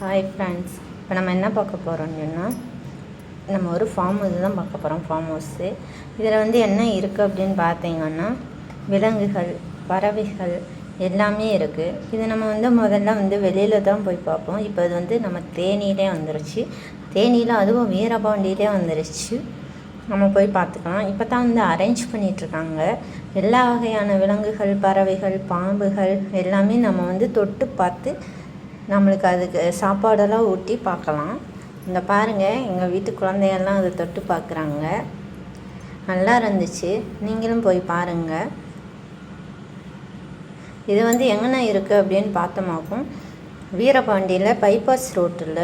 Hi friends, இப்போ நம்ம என்ன பார்க்க போகிறோம்னா நம்ம ஒரு ஃபார்ம் இதுதான் பார்க்க போகிறோம். ஃபார்ம் ஹவுஸு இதில் வந்து என்ன இருக்குது அப்படின்னு பார்த்தீங்கன்னா விலங்குகள், பறவைகள் எல்லாமே இருக்குது. இது நம்ம வந்து முதல்ல வந்து வெளியில் தான் போய் பார்ப்போம். இப்போ இது வந்து நம்ம தேனியிலே வந்துருச்சு. தேனியில் அதுவும் வீரபாண்டியிலே வந்துருச்சு. நம்ம போய் பார்த்துக்கலாம். இப்போ தான் வந்து அரேஞ்ச் பண்ணிகிட்ருக்காங்க. எல்லா வகையான விலங்குகள், பறவைகள், பாம்புகள் எல்லாமே நம்ம வந்து தொட்டு பார்த்து நம்மளுக்கு அதுக்கு சாப்பாடெல்லாம் ஊட்டி பார்க்கலாம். இந்த பாருங்கள், எங்கள் வீட்டு குழந்தையெல்லாம் அதை தொட்டு பார்க்குறாங்க. நல்லா இருந்துச்சு. நீங்களும் போய் பாருங்கள். இது வந்து எங்கே இருக்குது அப்படின்னு பார்த்தோமாக்கும் வீரபாண்டியில் பைபாஸ் ரோட்டில்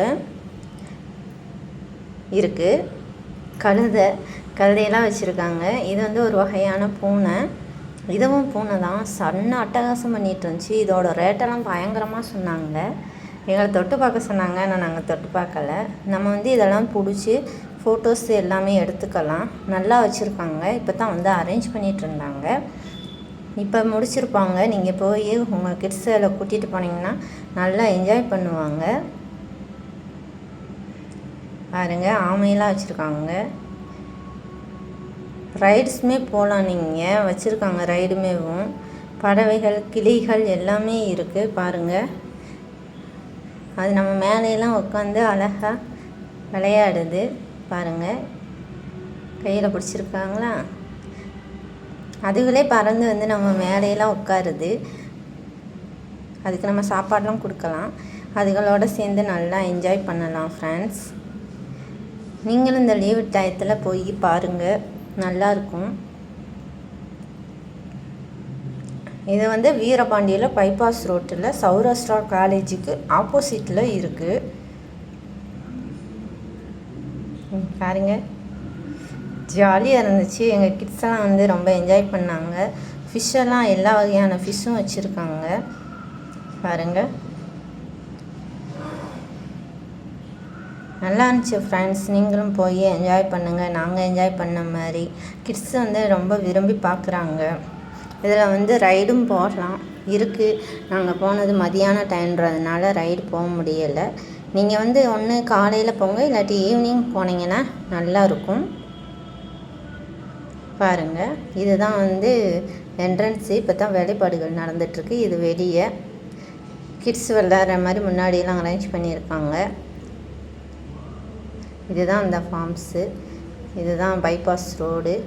இருக்குது. கழுதையெல்லாம் வச்சுருக்காங்க. இது வந்து ஒரு வகையான பூனை. இதுவும் பூனை தான். சன்ன அட்டகாசம் பண்ணிகிட்டு இருந்துச்சு. இதோட ரேட்டெல்லாம் பயங்கரமாக சொன்னாங்க. எங்களை தொட்டு பார்க்க சொன்னாங்க, ஆனால் நாங்கள் தொட்டு பார்க்கல. நம்ம வந்து இதெல்லாம் பிடிச்சி ஃபோட்டோஸ் எல்லாமே எடுத்துக்கலாம். நல்லா வச்சுருக்காங்க. இப்போ தான் வந்து அரேஞ்ச் பண்ணிகிட்டு இருந்தாங்க. இப்போ முடிச்சிருப்பாங்க. நீங்கள் போய் உங்கள் கிட்ஸில் கூட்டிகிட்டு போனீங்கன்னா நல்லா என்ஜாய் பண்ணுவாங்க. பாருங்கள், ஆமையெல்லாம் வச்சுருக்காங்க. ரைட்ஸுமே போகலாம். நீங்கள் வச்சுருக்காங்க ரைடுமேவும். பறவைகள், கிளிகள் எல்லாமே இருக்குது. பாருங்கள், அது நம்ம மேலையெல்லாம் உட்காந்து அழகாக விளையாடுது. பாருங்கள், கையில் பிடிச்சிருக்காங்களா? அதுகளே பறந்து வந்து நம்ம மேலையெல்லாம் உட்காருது. அதுக்கு நம்ம சாப்பாடெலாம் கொடுக்கலாம். அதுகளோடு சேர்ந்து நல்லா என்ஜாய் பண்ணலாம் ஃப்ரெண்ட்ஸ். நீங்களும் இந்த லீவு டயத்தில் போய் பாருங்கள், நல்லாயிருக்கும். இது வந்து வீரபாண்டியில் பைபாஸ் ரோட்டில் சௌராஷ்டிரா காலேஜுக்கு ஆப்போசிட்டில் இருக்குது. பாருங்க, ஜாலியாக இருந்துச்சு. எங்கள் கிட்ஸெல்லாம் வந்து ரொம்ப என்ஜாய் பண்ணாங்க. ஃபிஷ்ஷெல்லாம் எல்லா வகையான ஃபிஷ்ஷும் வச்சுருக்காங்க. பாருங்கள், நல்லா இருந்துச்சு ஃப்ரெண்ட்ஸ். நீங்களும் போய் என்ஜாய் பண்ணுங்கள். நாங்கள் என்ஜாய் பண்ண மாதிரி கிட்ஸ் வந்து ரொம்ப விரும்பி பார்க்குறாங்க. இதில் வந்து ரைடும் போகலாம் இருக்குது. நாங்கள் போனது மதியான டைம்ன்றதுனால ரைடு போக முடியலை. நீங்கள் வந்து ஒன்று காலையில் போங்க, இல்லாட்டி ஈவினிங் போனீங்கன்னா நல்லாயிருக்கும். பாருங்கள், இதுதான் வந்து என்ட்ரன்ஸு. இப்போ தான் வேலைப்பாடுகள் நடந்துகிட்ருக்கு. இது வெளியே கிட்ஸ் விளையாடுற மாதிரி முன்னாடியெல்லாம் அரேஞ்ச் பண்ணியிருக்காங்க. இதுதான் அந்த ஃபார்ம்ஸு. இதுதான் பைபாஸ் ரோடு.